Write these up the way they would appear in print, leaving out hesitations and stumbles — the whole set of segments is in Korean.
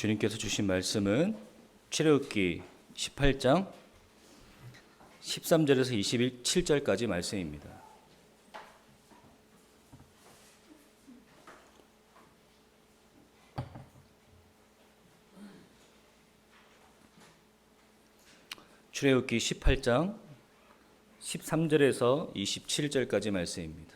주님께서 주신 말씀은 출애굽기 18장 13절에서 27절까지 말씀입니다. 출애굽기 18장 13절에서 27절까지 말씀입니다.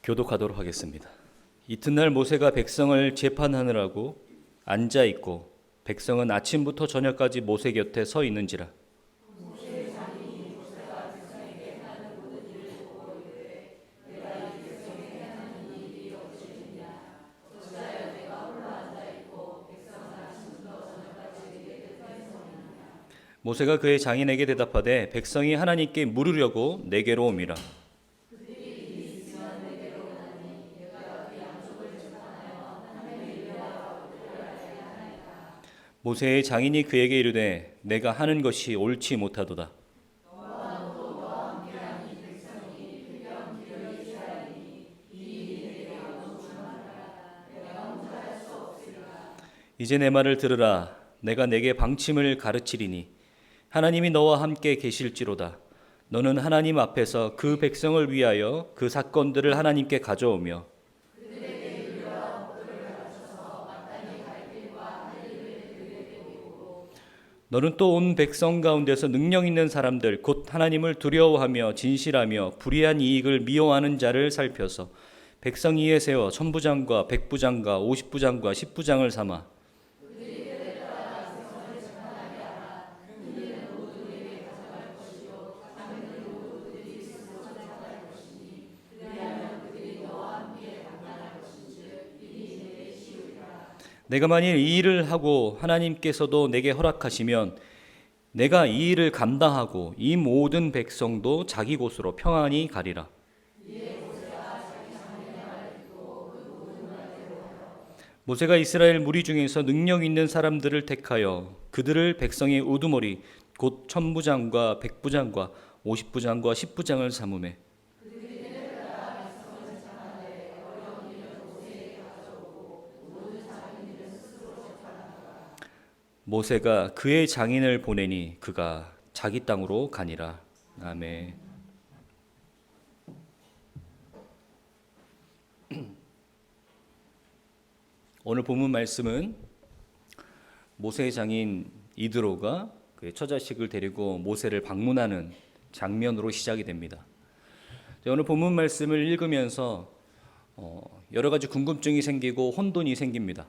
교독하도록 하겠습니다. 이튿날 모세가 백성을 재판하느라고 앉아 있고 백성은 아침부터 저녁까지 모세 곁에 서 있는지라. 모세가 그의 장인에게 대답하되 백성이 하나님께 물으려고 내게로 오미라. 모세의 장인이 그에게 이르되 내가 하는 것이 옳지 못하도다. 이제 내 말을 들으라. 내가 내게 방침을 가르치리니 하나님이 너와 함께 계실지로다. 너는 하나님 앞에서 그 백성을 위하여 그 사건들을 하나님께 가져오며 너는 또 온 백성 가운데서 능력 있는 사람들 곧 하나님을 두려워하며 진실하며 불의한 이익을 미워하는 자를 살펴서 백성 위에 세워 천부장과 백부장과 50부장과 10부장을 삼아 내가 만일 이 일을 하고 하나님께서도 내게 허락하시면 내가 이 일을 감당하고 이 모든 백성도 자기 곳으로 평안히 가리라. 모세가 이스라엘 무리 중에서 능력 있는 사람들을 택하여 그들을 백성의 우두머리 곧 천부장과 백부장과 50부장과 10부장을 삼으매 모세가 그의 장인을 보내니 그가 자기 땅으로 가니라. 아멘. 오늘 본문 말씀은 모세의 장인 이드로가 그의 처자식을 데리고 모세를 방문하는 장면으로 시작이 됩니다. 오늘 본문 말씀을 읽으면서 여러 가지 궁금증이 생기고 혼돈이 생깁니다.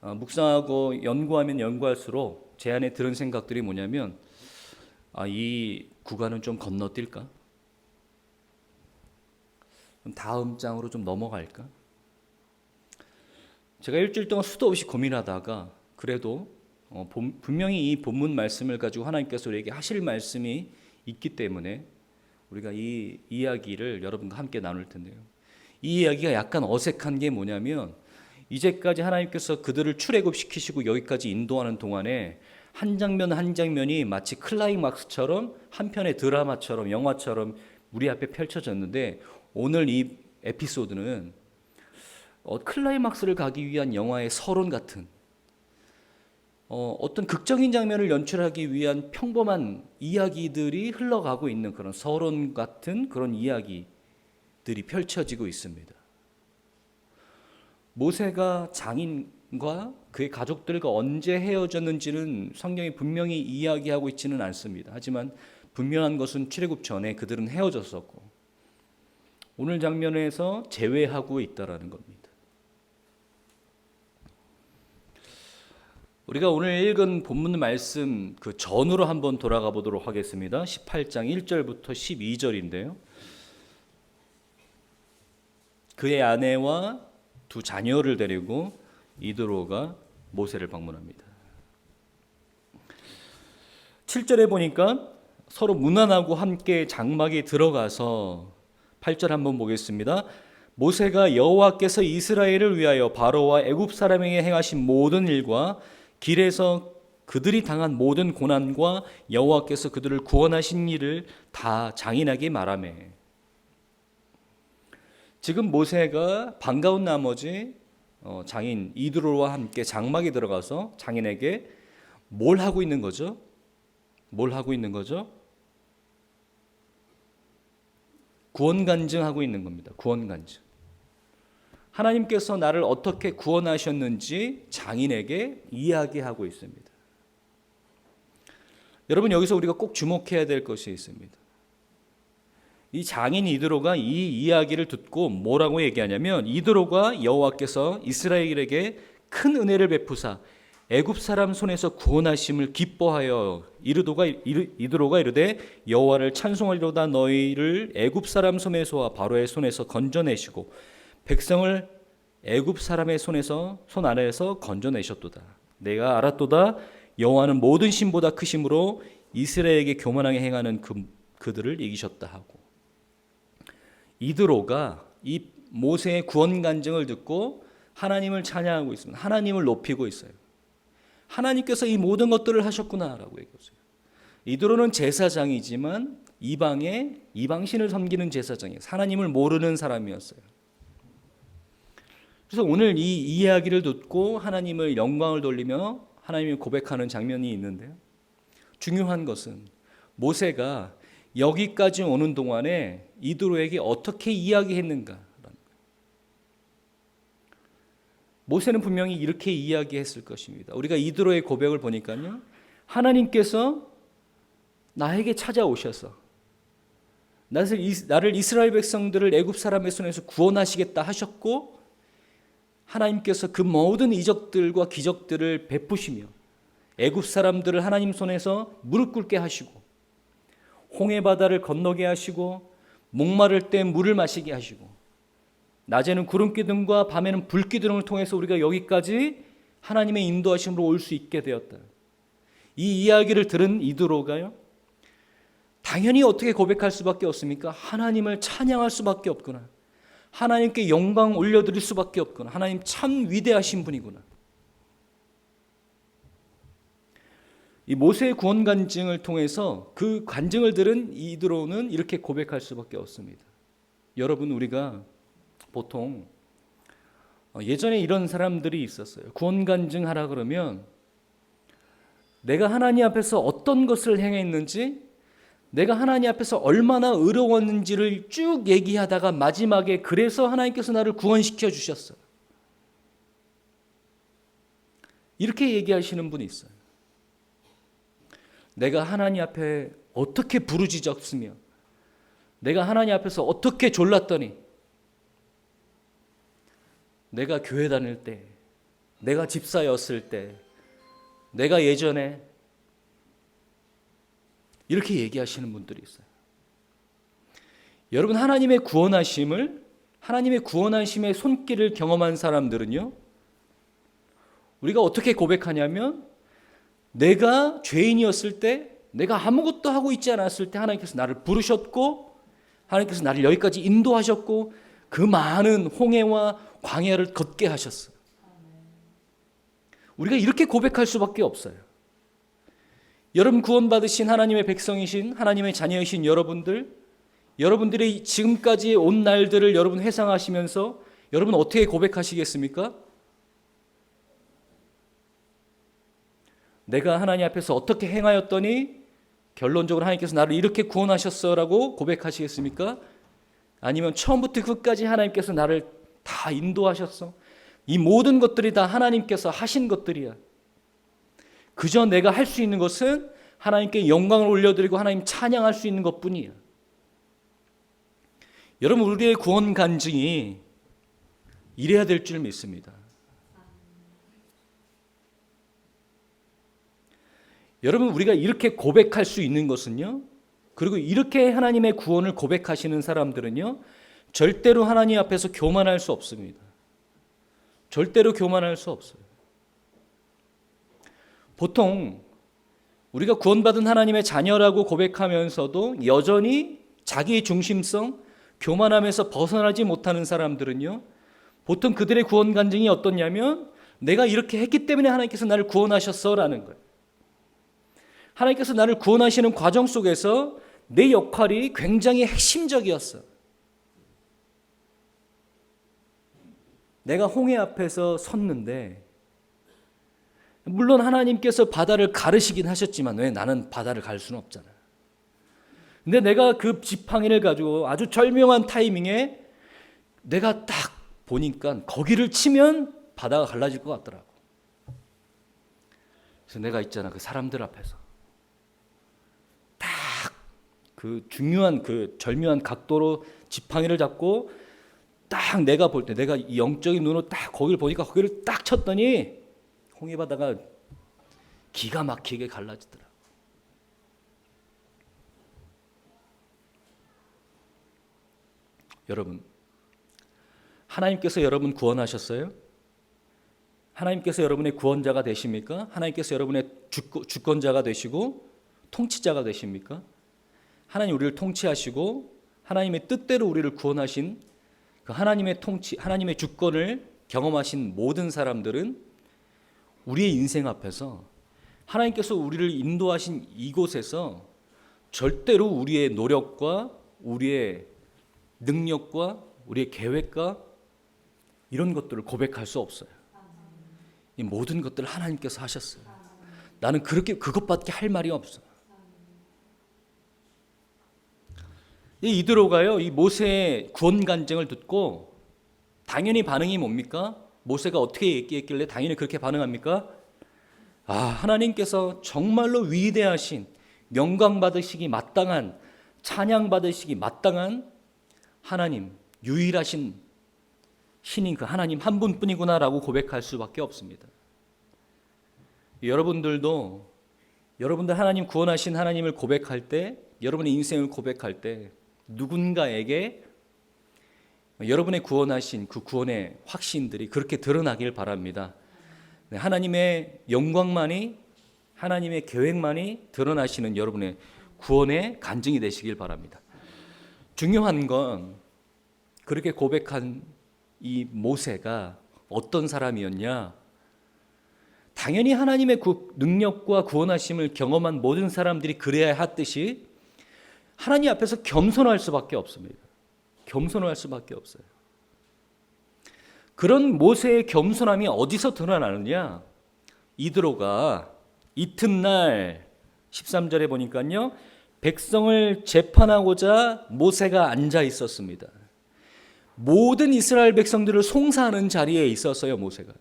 묵상하고 연구하면 연구할수록 제 안에 들은 생각들이 뭐냐면 이 구간은 좀 건너뛸까? 다음 장으로 좀 넘어갈까? 제가 일주일 동안 수도 없이 고민하다가 그래도 분명히 이 본문 말씀을 가지고 하나님께서 우리에게 하실 말씀이 있기 때문에 우리가 이 이야기를 여러분과 함께 나눌 텐데요. 이 이야기가 약간 어색한 게 뭐냐면 이제까지 하나님께서 그들을 출애굽시키시고 여기까지 인도하는 동안에 한 장면 한 장면이 마치 클라이막스처럼 한 편의 드라마처럼 영화처럼 우리 앞에 펼쳐졌는데 오늘 이 에피소드는 클라이막스를 가기 위한 영화의 서론 같은 어떤 극적인 장면을 연출하기 위한 평범한 이야기들이 흘러가고 있는 그런 서론 같은 그런 이야기들이 펼쳐지고 있습니다. 모세가 장인과 그의 가족들과 언제 헤어졌는지는 성경이 분명히 이야기하고 있지는 않습니다. 하지만 분명한 것은 출애굽 전에 그들은 헤어졌었고 오늘 장면에서 재회하고 있다라는 겁니다. 우리가 오늘 읽은 본문 말씀 그 전으로 한번 돌아가 보도록 하겠습니다. 18장 1절부터 12절인데요. 그의 아내와 두 자녀를 데리고 이드로가 모세를 방문합니다. 7절에 보니까 서로 문안하고 함께 장막에 들어가서 8절 한번 보겠습니다. 모세가 여호와께서 이스라엘을 위하여 바로와 애굽 사람에게 행하신 모든 일과 길에서 그들이 당한 모든 고난과 여호와께서 그들을 구원하신 일을 다 장인에게 말하매 지금 모세가 반가운 나머지 장인 이드로와 함께 장막에 들어가서 장인에게 뭘 하고 있는 거죠? 뭘 하고 있는 거죠? 구원 간증하고 있는 겁니다. 구원 간증. 하나님께서 나를 어떻게 구원하셨는지 장인에게 이야기하고 있습니다. 여러분, 여기서 우리가 꼭 주목해야 될 것이 있습니다. 이 장인 이드로가 이 이야기를 듣고 뭐라고 얘기하냐면, 이드로가 여호와께서 이스라엘에게 큰 은혜를 베푸사 애굽 사람 손에서 구원하심을 기뻐하여 이드로가 이르되 여호와를 찬송하리로다. 너희를 애굽 사람 손에서와 바로의 손에서 건져내시고 백성을 애굽 사람의 손 아래에서 건져내셨도다. 내가 알았도다. 여호와는 모든 신보다 크심으로 이스라엘에게 교만하게 행하는 그들을 이기셨다 하고, 이드로가 이 모세의 구원 간증을 듣고 하나님을 찬양하고 있습니다. 하나님을 높이고 있어요. 하나님께서 이 모든 것들을 하셨구나라고 얘기했어요. 이드로는 제사장이지만 이방신을 섬기는 제사장이에요. 하나님을 모르는 사람이었어요. 그래서 오늘 이 이야기를 듣고 하나님을 영광을 돌리며 하나님을 고백하는 장면이 있는데요. 중요한 것은 모세가 여기까지 오는 동안에 이드로에게 어떻게 이야기했는가. 모세는 분명히 이렇게 이야기했을 것입니다. 우리가 이드로의 고백을 보니까요, 하나님께서 나에게 찾아오셔서 나를 이스라엘 백성들을 애굽 사람의 손에서 구원하시겠다 하셨고, 하나님께서 그 모든 이적들과 기적들을 베푸시며 애굽 사람들을 하나님 손에서 무릎 꿇게 하시고 홍해 바다를 건너게 하시고 목마를 때 물을 마시게 하시고 낮에는 구름 기둥과 밤에는 불 기둥을 통해서 우리가 여기까지 하나님의 인도하심으로 올 수 있게 되었다. 이 이야기를 들은 이드로가요, 당연히 어떻게 고백할 수밖에 없습니까? 하나님을 찬양할 수밖에 없구나. 하나님께 영광 올려드릴 수밖에 없구나. 하나님 참 위대하신 분이구나. 이 모세의 구원 간증을 통해서 그 간증을 들은 이드로는 이렇게 고백할 수밖에 없습니다. 여러분, 우리가 보통 예전에 이런 사람들이 있었어요. 구원 간증하라 그러면 내가 하나님 앞에서 어떤 것을 행했는지, 내가 하나님 앞에서 얼마나 의로웠는지를 쭉 얘기하다가 마지막에 그래서 하나님께서 나를 구원시켜 주셨어요. 이렇게 얘기하시는 분이 있어요. 내가 하나님 앞에 어떻게 부르짖었으며 내가 하나님 앞에서 어떻게 졸랐더니 내가 교회 다닐 때, 내가 집사였을 때, 내가 예전에, 이렇게 얘기하시는 분들이 있어요. 여러분, 하나님의 구원하심의 손길을 경험한 사람들은요, 우리가 어떻게 고백하냐면, 내가 죄인이었을 때, 내가 아무것도 하고 있지 않았을 때 하나님께서 나를 부르셨고, 하나님께서 나를 여기까지 인도하셨고, 그 많은 홍해와 광야를 걷게 하셨어요. 우리가 이렇게 고백할 수밖에 없어요. 여러분, 구원받으신 하나님의 백성이신 하나님의 자녀이신 여러분들이 지금까지 온 날들을 여러분 회상하시면서 여러분 어떻게 고백하시겠습니까? 내가 하나님 앞에서 어떻게 행하였더니 결론적으로 하나님께서 나를 이렇게 구원하셨어라고 고백하시겠습니까? 아니면 처음부터 끝까지 하나님께서 나를 다 인도하셨어, 이 모든 것들이 다 하나님께서 하신 것들이야, 그저 내가 할 수 있는 것은 하나님께 영광을 올려드리고 하나님 찬양할 수 있는 것뿐이야. 여러분, 우리의 구원 간증이 이래야 될 줄 믿습니다. 여러분, 우리가 이렇게 고백할 수 있는 것은요, 그리고 이렇게 하나님의 구원을 고백하시는 사람들은요, 절대로 하나님 앞에서 교만할 수 없습니다. 절대로 교만할 수 없어요. 보통 우리가 구원받은 하나님의 자녀라고 고백하면서도 여전히 자기 중심성, 교만함에서 벗어나지 못하는 사람들은요, 보통 그들의 구원 간증이 어떻냐면 내가 이렇게 했기 때문에 하나님께서 나를 구원하셨어라는 거예요. 하나님께서 나를 구원하시는 과정 속에서 내 역할이 굉장히 핵심적이었어. 내가 홍해 앞에서 섰는데, 물론 하나님께서 바다를 가르시긴 하셨지만 왜 나는 바다를 갈 수는 없잖아. 근데 내가 그 지팡이를 가지고 아주 절묘한 타이밍에 내가 딱 보니까 거기를 치면 바다가 갈라질 것 같더라고. 그래서 내가 있잖아, 그 사람들 앞에서 딱 그 중요한 그 절묘한 각도로 지팡이를 잡고 딱 내가 볼 때, 내가 이 영적인 눈으로 딱 거기를 보니까 거기를 딱 쳤더니 홍해 바다가 기가 막히게 갈라지더라. 여러분, 하나님께서 여러분 구원하셨어요? 하나님께서 여러분의 구원자가 되십니까? 하나님께서 여러분의 주권자가 되시고 통치자가 되십니까? 하나님 우리를 통치하시고 하나님의 뜻대로 우리를 구원하신 그 하나님의 통치, 하나님의 주권을 경험하신 모든 사람들은 우리의 인생 앞에서 하나님께서 우리를 인도하신 이곳에서 절대로 우리의 노력과 우리의 능력과 우리의 계획과 이런 것들을 고백할 수 없어요. 이 모든 것들을 하나님께서 하셨어요. 나는 그것밖에 할 말이 없어. 이드로가요, 이 모세의 구원 간증을 듣고 당연히 반응이 뭡니까? 모세가 어떻게 얘기했길래 당연히 그렇게 반응합니까? 아, 하나님께서 정말로 위대하신, 영광 받으시기 마땅한, 찬양 받으시기 마땅한 하나님, 유일하신 신인 그 하나님 한 분뿐이구나라고 고백할 수밖에 없습니다. 여러분들도 여러분들 하나님 구원하신 하나님을 고백할 때, 여러분의 인생을 고백할 때 누군가에게 여러분의 구원하신 그 구원의 확신들이 그렇게 드러나길 바랍니다. 하나님의 영광만이, 하나님의 계획만이 드러나시는 여러분의 구원의 간증이 되시길 바랍니다. 중요한 건 그렇게 고백한 이 모세가 어떤 사람이었냐? 당연히 하나님의 능력과 구원하심을 경험한 모든 사람들이 그래야 하듯이 하나님 앞에서 겸손할 수밖에 없습니다. 겸손할 수밖에 없어요. 그런 모세의 겸손함이 어디서 드러나느냐? 이드로가 이튿날 13절에 보니까요, 백성을 재판하고자 모세가 앉아 있었습니다. 모든 이스라엘 백성들을 송사하는 자리에 있었어요, 모세가.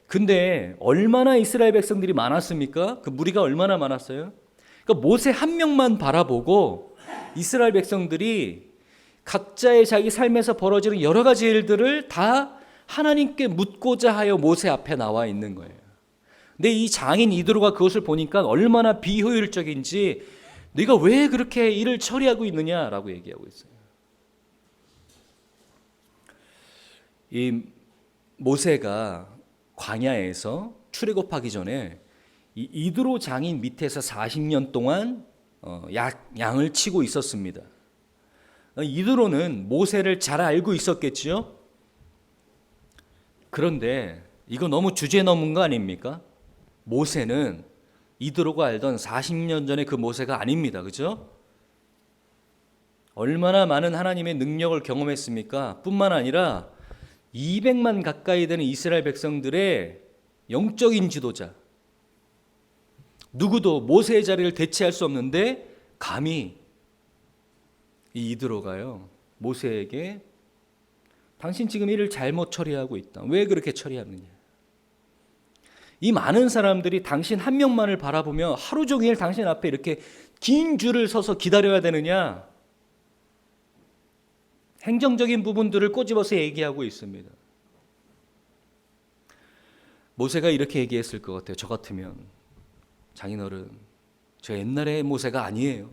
근데 얼마나 이스라엘 백성들이 많았습니까? 그 무리가 얼마나 많았어요? 그러니까 모세 한 명만 바라보고 이스라엘 백성들이 각자의 자기 삶에서 벌어지는 여러 가지 일들을 다 하나님께 묻고자 하여 모세 앞에 나와 있는 거예요. 근데 이 장인 이드로가 그것을 보니까 얼마나 비효율적인지, 네가 왜 그렇게 일을 처리하고 있느냐라고 얘기하고 있어요. 이 모세가 광야에서 출애굽하기 전에 이 이드로 장인 밑에서 40년 동안 양을 치고 있었습니다. 이드로는 모세를 잘 알고 있었겠지요. 그런데 이거 너무 주제 넘은 거 아닙니까? 모세는 이드로가 알던 40년 전의 그 모세가 아닙니다. 그죠? 얼마나 많은 하나님의 능력을 경험했습니까? 뿐만 아니라 200만 가까이 되는 이스라엘 백성들의 영적인 지도자, 누구도 모세의 자리를 대체할 수 없는데 감히 이 이드로가요, 모세에게 당신 지금 일을 잘못 처리하고 있다. 왜 그렇게 처리하느냐? 이 많은 사람들이 당신 한 명만을 바라보며 하루 종일 당신 앞에 이렇게 긴 줄을 서서 기다려야 되느냐? 행정적인 부분들을 꼬집어서 얘기하고 있습니다. 모세가 이렇게 얘기했을 것 같아요. 저 같으면, 장인어른, 저 옛날의 모세가 아니에요.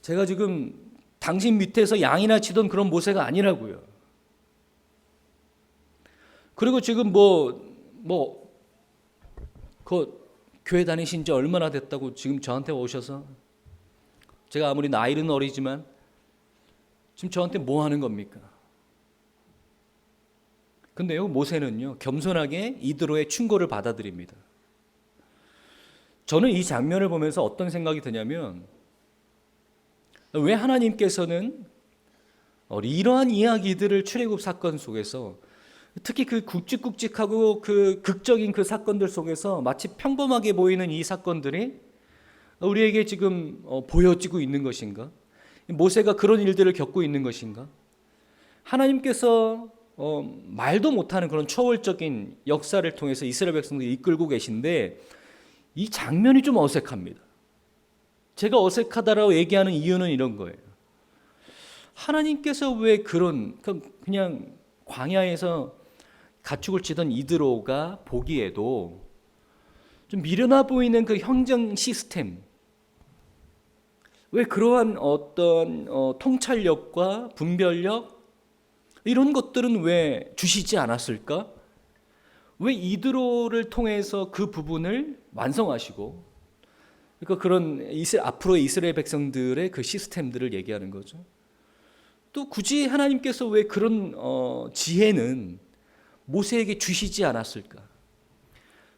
제가 지금 당신 밑에서 양이나 치던 그런 모세가 아니라고요. 그리고 지금 그 교회 다니신 지 얼마나 됐다고 지금 저한테 오셔서, 제가 아무리 나이는 어리지만 지금 저한테 뭐 하는 겁니까? 근데요, 모세는요, 겸손하게 이드로의 충고를 받아들입니다. 저는 이 장면을 보면서 어떤 생각이 드냐면, 왜 하나님께서는 이러한 이야기들을 출애굽 사건 속에서 특히 그 굵직굵직하고 그 극적인 그 사건들 속에서 마치 평범하게 보이는 이 사건들이 우리에게 지금 보여지고 있는 것인가? 모세가 그런 일들을 겪고 있는 것인가? 하나님께서 말도 못하는 그런 초월적인 역사를 통해서 이스라엘 백성들을 이끌고 계신데 이 장면이 좀 어색합니다. 제가 어색하다라고 얘기하는 이유는 이런 거예요. 하나님께서 왜 그냥 광야에서 가축을 치던 이드로가 보기에도 좀 미련해 보이는 그 행정 시스템, 왜 그러한 어떤 통찰력과 분별력 이런 것들은 왜 주시지 않았을까? 왜 이드로를 통해서 그 부분을 완성하시고, 그러니까 그런 앞으로의 이스라엘 백성들의 그 시스템들을 얘기하는 거죠. 또 굳이 하나님께서 왜 그런 지혜는 모세에게 주시지 않았을까?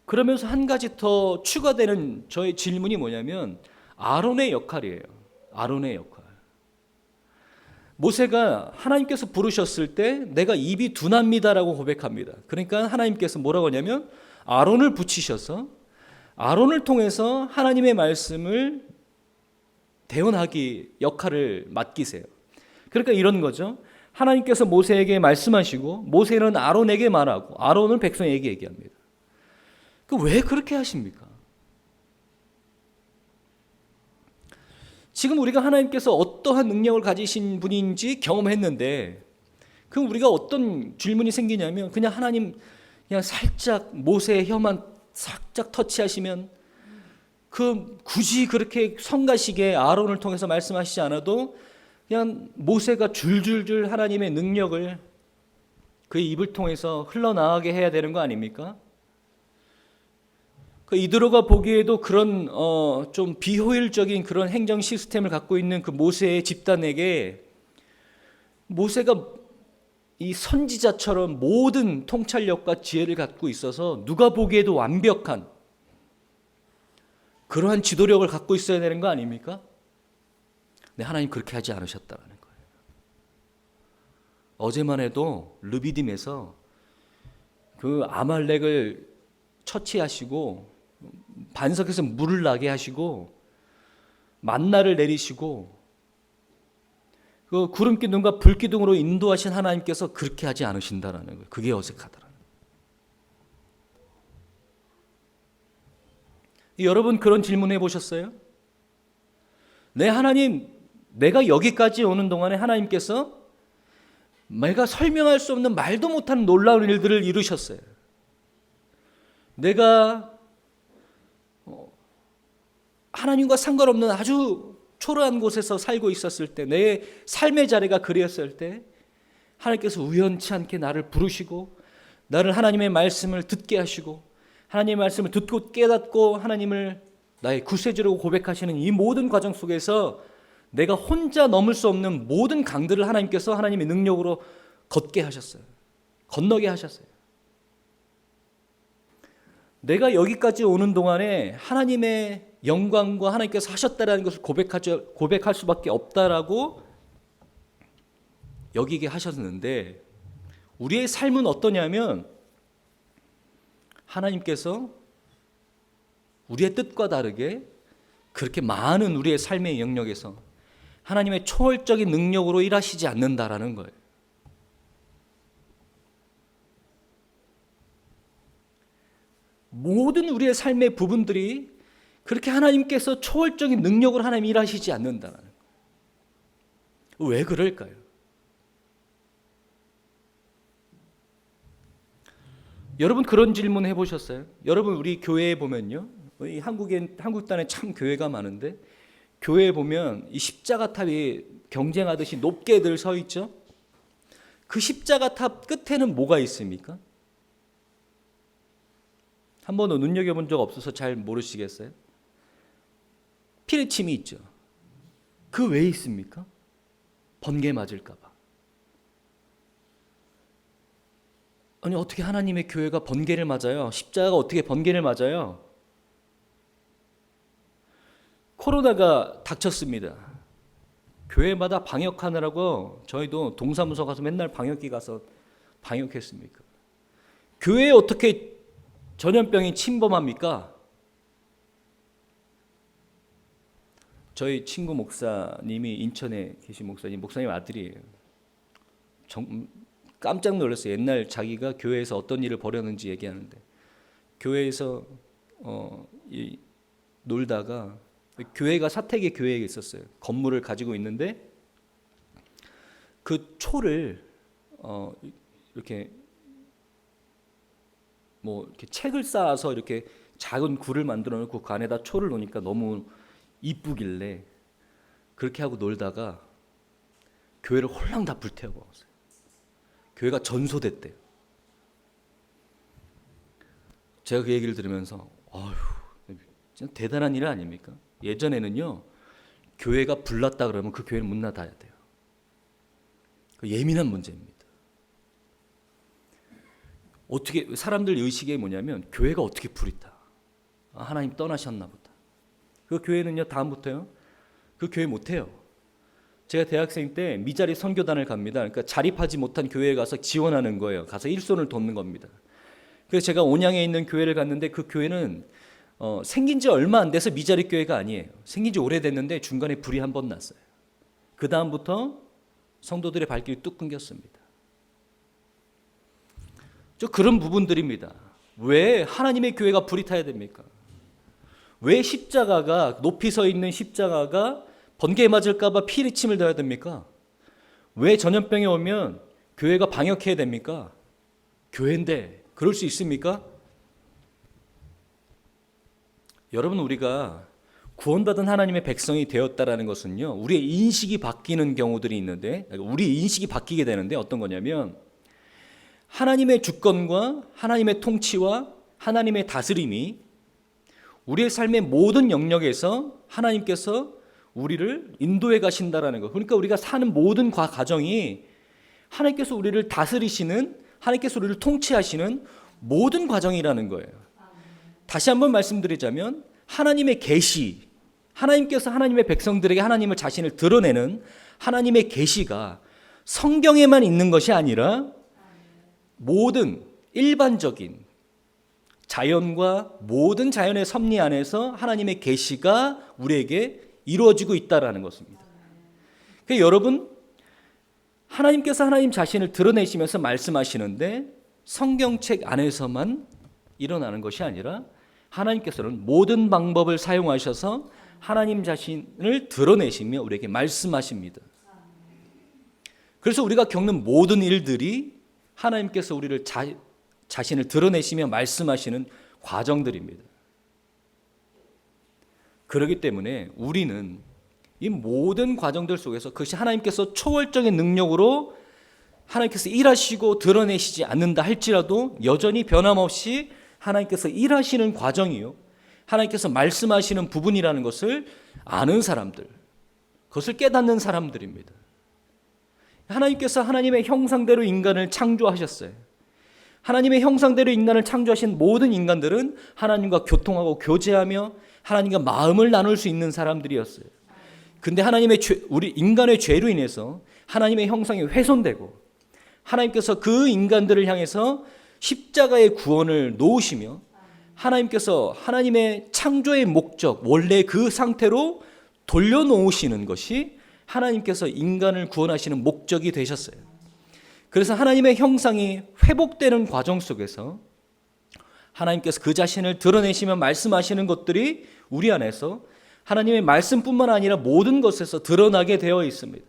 그러면서 한 가지 더 추가되는 저의 질문이 뭐냐면 아론의 역할이에요. 아론의 역할. 모세가 하나님께서 부르셨을 때 내가 입이 둔합니다라고 고백합니다. 그러니까 하나님께서 뭐라고 하냐면 아론을 붙이셔서 아론을 통해서 하나님의 말씀을 대언하기 역할을 맡기세요. 그러니까 이런 거죠. 하나님께서 모세에게 말씀하시고 모세는 아론에게 말하고 아론은 백성에게 얘기합니다. 왜 그렇게 하십니까? 지금 우리가 하나님께서 어떠한 능력을 가지신 분인지 경험했는데 그럼 우리가 어떤 질문이 생기냐면 그냥 하나님 그냥 살짝 모세의 혀만 살짝 터치하시면 굳이 그렇게 성가시게 아론을 통해서 말씀하시지 않아도 그냥 모세가 줄줄줄 하나님의 능력을 그의 입을 통해서 흘러나가게 해야 되는 거 아닙니까? 이드로가 보기에도 그런 좀 비효율적인 그런 행정 시스템을 갖고 있는 그 모세의 집단에게 모세가 이 선지자처럼 모든 통찰력과 지혜를 갖고 있어서 누가 보기에도 완벽한 그러한 지도력을 갖고 있어야 되는 거 아닙니까? 네, 하나님 그렇게 하지 않으셨다는 거예요. 어제만 해도 르비딤에서 그 아말렉을 처치하시고 반석에서 물을 나게 하시고 만나를 내리시고 그 구름 기둥과 불 기둥으로 인도하신 하나님께서 그렇게 하지 않으신다라는 거예요. 그게 어색하더라고요. 여러분 그런 질문 해보셨어요? 네, 하나님, 내가 여기까지 오는 동안에 하나님께서 내가 설명할 수 없는 말도 못하는 놀라운 일들을 이루셨어요. 내가 하나님과 상관없는 아주 초라한 곳에서 살고 있었을 때, 내 삶의 자리가 그리웠을 때 하나님께서 우연치 않게 나를 부르시고 나를 하나님의 말씀을 듣게 하시고 하나님의 말씀을 듣고 깨닫고 하나님을 나의 구세주라고 고백하시는 이 모든 과정 속에서 내가 혼자 넘을 수 없는 모든 강들을 하나님께서 하나님의 능력으로 걷게 하셨어요. 건너게 하셨어요. 내가 여기까지 오는 동안에 하나님의 영광과 하나님께서 하셨다라는 것을 고백할 수밖에 없다라고 여기게 하셨는데 우리의 삶은 어떠냐면 하나님께서 우리의 뜻과 다르게 그렇게 많은 우리의 삶의 영역에서 하나님의 초월적인 능력으로 일하시지 않는다라는 거예요. 모든 우리의 삶의 부분들이 그렇게 하나님께서 초월적인 능력으로 하나님 일하시지 않는다는 거예요. 왜 그럴까요? 여러분 그런 질문 해보셨어요? 여러분 우리 교회에 보면요, 한국 땅에 참 교회가 많은데 교회에 보면 이 십자가 탑이 경쟁하듯이 높게 늘 서 있죠. 그 십자가 탑 끝에는 뭐가 있습니까? 한 번도 눈여겨본 적 없어서 잘 모르시겠어요? 피레침이 있죠. 그 왜 있습니까? 번개 맞을까 봐. 아니 어떻게 하나님의 교회가 번개를 맞아요? 십자가가 어떻게 번개를 맞아요? 코로나가 닥쳤습니다. 교회마다 방역하느라고 저희도 동사무소 가서 맨날 방역기 가서 방역했습니까? 교회에 어떻게 전염병이 침범합니까? 저희 친구 목사님이 인천에 계신 목사님 아들이에요. 깜짝 놀랐어요. 옛날 자기가 교회에서 어떤 일을 벌였는지 얘기하는데, 교회에서 놀다가, 교회가 사택의 교회에 있었어요. 건물을 가지고 있는데 그 초를 이렇게 이렇게 책을 쌓아서 이렇게 작은 굴을 만들어 놓고 그 안에다 초를 놓으니까 너무 이쁘길래 그렇게 하고 놀다가 교회를 홀랑 다 불태워 먹었어요. 교회가 전소됐대요. 제가 그 얘기를 들으면서 진짜 대단한 일 아닙니까? 예전에는요, 교회가 불났다 그러면 그 교회는 문 닫아야 돼요. 예민한 문제입니다. 어떻게 사람들 의식이 뭐냐면 교회가 어떻게 불이 타? 하나님 떠나셨나 보다. 그 교회는요, 다음부터요, 그 교회 못 해요. 제가 대학생 때 미자리 선교단을 갑니다. 그러니까 자립하지 못한 교회에 가서 지원하는 거예요. 가서 일손을 돕는 겁니다. 그래서 제가 온양에 있는 교회를 갔는데 그 교회는 생긴 지 얼마 안 돼서 미자리 교회가 아니에요. 생긴 지 오래됐는데 중간에 불이 한 번 났어요. 그 다음부터 성도들의 발길이 뚝 끊겼습니다. 그런 부분들입니다. 왜 하나님의 교회가 불이 타야 됩니까? 왜 십자가가, 높이 서 있는 십자가가 번개에 맞을까 봐 피리침을 둬야 됩니까? 왜 전염병이 오면 교회가 방역해야 됩니까? 교회인데 그럴 수 있습니까? 여러분, 우리가 구원받은 하나님의 백성이 되었다라는 것은요, 우리의 인식이 바뀌는 경우들이 있는데, 우리 인식이 바뀌게 되는데 어떤 거냐면, 하나님의 주권과 하나님의 통치와 하나님의 다스림이 우리의 삶의 모든 영역에서 하나님께서 우리를 인도해 가신다라는 것. 그러니까 우리가 사는 모든 과정이 하나님께서 우리를 다스리시는, 하나님께서 우리를 통치하시는 모든 과정이라는 거예요. 다시 한번 말씀드리자면, 하나님의 계시, 하나님께서 하나님의 백성들에게 하나님을 자신을 드러내는 하나님의 계시가 성경에만 있는 것이 아니라 모든 일반적인 자연과 모든 자연의 섭리 안에서 하나님의 계시가 우리에게 이루어지고 있다라는 것입니다. 그러니까 여러분, 하나님께서 하나님 자신을 드러내시면서 말씀하시는데 성경책 안에서만 일어나는 것이 아니라 하나님께서는 모든 방법을 사용하셔서 하나님 자신을 드러내시며 우리에게 말씀하십니다. 그래서 우리가 겪는 모든 일들이 하나님께서 우리를 자신을 드러내시며 말씀하시는 과정들입니다. 그렇기 때문에 우리는 이 모든 과정들 속에서 그것이 하나님께서 초월적인 능력으로 하나님께서 일하시고 드러내시지 않는다 할지라도 여전히 변함없이 하나님께서 일하시는 과정이요, 하나님께서 말씀하시는 부분이라는 것을 아는 사람들, 그것을 깨닫는 사람들입니다. 하나님께서 하나님의 형상대로 인간을 창조하셨어요. 하나님의 형상대로 인간을 창조하신 모든 인간들은 하나님과 교통하고 교제하며 하나님과 마음을 나눌 수 있는 사람들이었어요. 근데 우리 인간의 죄로 인해서 하나님의 형상이 훼손되고 하나님께서 그 인간들을 향해서 십자가의 구원을 놓으시며 하나님께서 하나님의 창조의 목적, 원래 그 상태로 돌려놓으시는 것이 하나님께서 인간을 구원하시는 목적이 되셨어요. 그래서 하나님의 형상이 회복되는 과정 속에서 하나님께서 그 자신을 드러내시며 말씀하시는 것들이 우리 안에서 하나님의 말씀뿐만 아니라 모든 것에서 드러나게 되어 있습니다.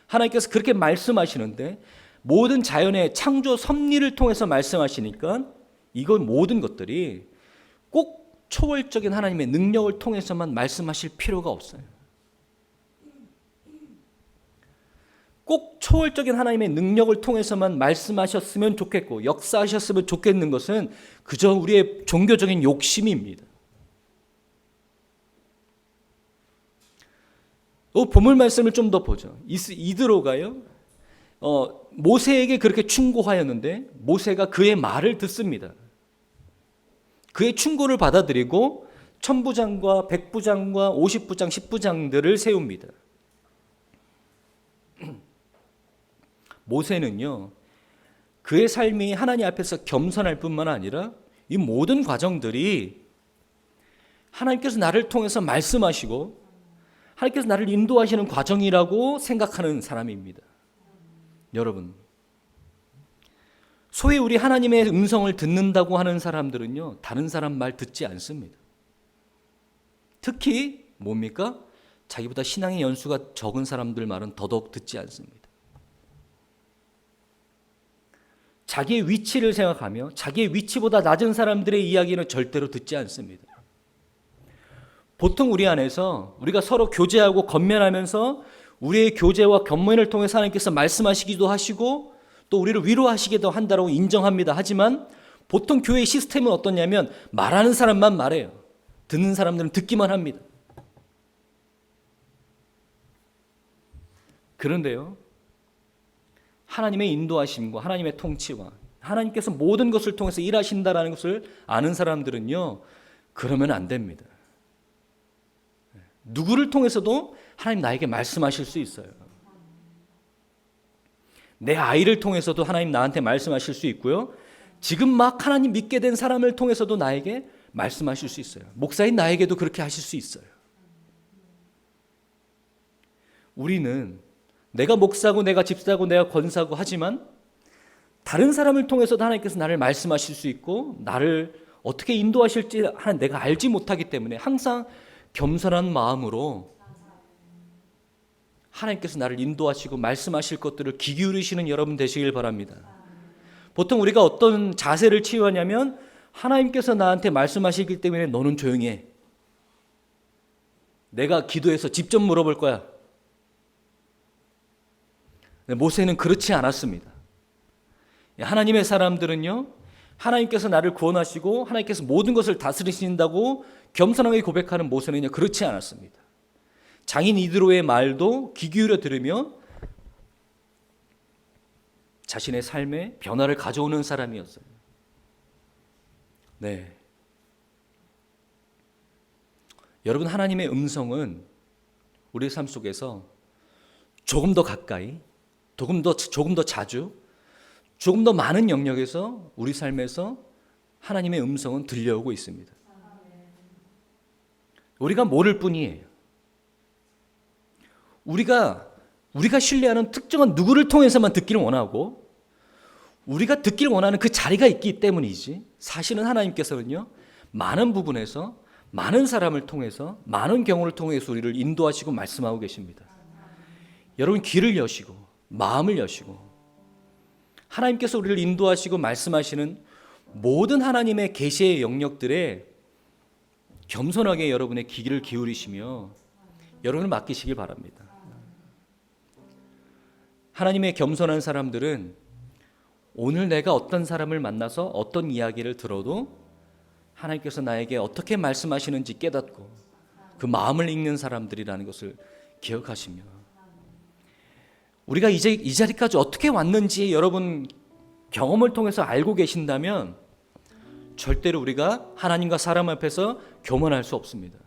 하나님께서 그렇게 말씀하시는데 모든 자연의 창조 섭리를 통해서 말씀하시니까 이건 모든 것들이 꼭 초월적인 하나님의 능력을 통해서만 말씀하실 필요가 없어요. 꼭 초월적인 하나님의 능력을 통해서만 말씀하셨으면 좋겠고 역사하셨으면 좋겠는 것은 그저 우리의 종교적인 욕심입니다. 본문 말씀을 좀 더 보죠. 이드로가요, 모세에게 그렇게 충고하였는데 모세가 그의 말을 듣습니다. 그의 충고를 받아들이고 천부장과 백부장과 50부장, 10부장들을 세웁니다. 모세는요, 그의 삶이 하나님 앞에서 겸손할 뿐만 아니라 이 모든 과정들이 하나님께서 나를 통해서 말씀하시고 하나님께서 나를 인도하시는 과정이라고 생각하는 사람입니다. 여러분, 소위 우리 하나님의 음성을 듣는다고 하는 사람들은요, 다른 사람 말 듣지 않습니다. 특히 뭡니까? 자기보다 신앙의 연수가 적은 사람들 말은 더더욱 듣지 않습니다. 자기의 위치를 생각하며 자기의 위치보다 낮은 사람들의 이야기는 절대로 듣지 않습니다. 보통 우리 안에서 우리가 서로 교제하고 건면하면서 우리의 교제와 견면을 통해서 하나님께서 말씀하시기도 하시고 또 우리를 위로하시기도 한다고 인정합니다. 하지만 보통 교회의 시스템은 어떠냐면 말하는 사람만 말해요. 듣는 사람들은 듣기만 합니다. 그런데요, 하나님의 인도하심과 하나님의 통치와 하나님께서 모든 것을 통해서 일하신다라는 것을 아는 사람들은요, 그러면 안 됩니다. 누구를 통해서도 하나님 나에게 말씀하실 수 있어요. 내 아이를 통해서도 하나님 나한테 말씀하실 수 있고요. 지금 막 하나님 믿게 된 사람을 통해서도 나에게 말씀하실 수 있어요. 목사인 나에게도 그렇게 하실 수 있어요. 우리는 내가 목사고 내가 집사고 내가 권사고 하지만 다른 사람을 통해서도 하나님께서 나를 말씀하실 수 있고 나를 어떻게 인도하실지 내가 알지 못하기 때문에 항상 겸손한 마음으로 하나님께서 나를 인도하시고 말씀하실 것들을 귀 기울이시는 여러분 되시길 바랍니다. 보통 우리가 어떤 자세를 취하냐면 하나님께서 나한테 말씀하시기 때문에 너는 조용히 해. 내가 기도해서 직접 물어볼 거야. 모세는 그렇지 않았습니다. 하나님의 사람들은요, 하나님께서 나를 구원하시고 하나님께서 모든 것을 다스리신다고 겸손하게 고백하는 모세는요, 그렇지 않았습니다. 장인 이드로의 말도 귀 기울여 들으며 자신의 삶에 변화를 가져오는 사람이었어요. 네. 여러분, 하나님의 음성은 우리 삶 속에서 조금 더 가까이, 조금 더 자주, 조금 더 많은 영역에서 우리 삶에서 하나님의 음성은 들려오고 있습니다. 우리가 모를 뿐이에요. 우리가 신뢰하는 특정한 누구를 통해서만 듣기를 원하고 우리가 듣기를 원하는 그 자리가 있기 때문이지, 사실은 하나님께서는요, 많은 부분에서 많은 사람을 통해서 많은 경우를 통해서 우리를 인도하시고 말씀하고 계십니다. 여러분, 귀를 여시고 마음을 여시고 하나님께서 우리를 인도하시고 말씀하시는 모든 하나님의 계시의 영역들에 겸손하게 여러분의 귀를 기울이시며 여러분을 맡기시길 바랍니다. 하나님의 겸손한 사람들은 오늘 내가 어떤 사람을 만나서 어떤 이야기를 들어도 하나님께서 나에게 어떻게 말씀하시는지 깨닫고 그 마음을 읽는 사람들이라는 것을 기억하시며, 우리가 이제 이 자리까지 어떻게 왔는지 여러분 경험을 통해서 알고 계신다면 절대로 우리가 하나님과 사람 앞에서 교만할 수 없습니다.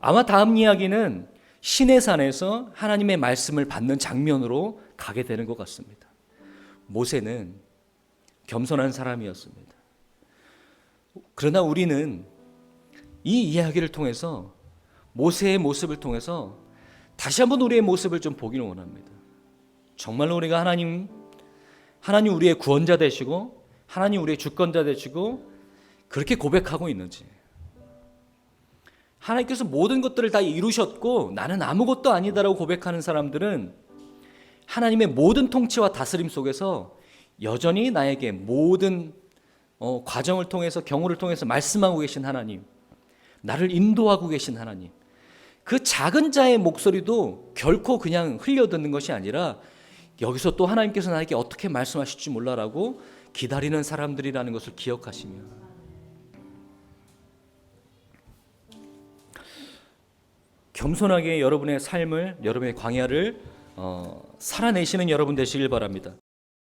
아마 다음 이야기는 시내산에서 하나님의 말씀을 받는 장면으로 가게 되는 것 같습니다. 모세는 겸손한 사람이었습니다. 그러나 우리는 이 이야기를 통해서, 모세의 모습을 통해서 다시 한번 우리의 모습을 좀 보기를 원합니다. 정말로 우리가 하나님 우리의 구원자 되시고 하나님 우리의 주권자 되시고 그렇게 고백하고 있는지, 하나님께서 모든 것들을 다 이루셨고 나는 아무것도 아니다라고 고백하는 사람들은 하나님의 모든 통치와 다스림 속에서 여전히 나에게 모든 과정을 통해서, 경우를 통해서 말씀하고 계신 하나님, 나를 인도하고 계신 하나님, 그 작은 자의 목소리도 결코 그냥 흘려듣는 것이 아니라 여기서 또 하나님께서 나에게 어떻게 말씀하실지 몰라라고 기다리는 사람들이라는 것을 기억하시며, 겸손하게 여러분의 삶을, 여러분의 광야를 살아내시는 여러분 되시길 바랍니다.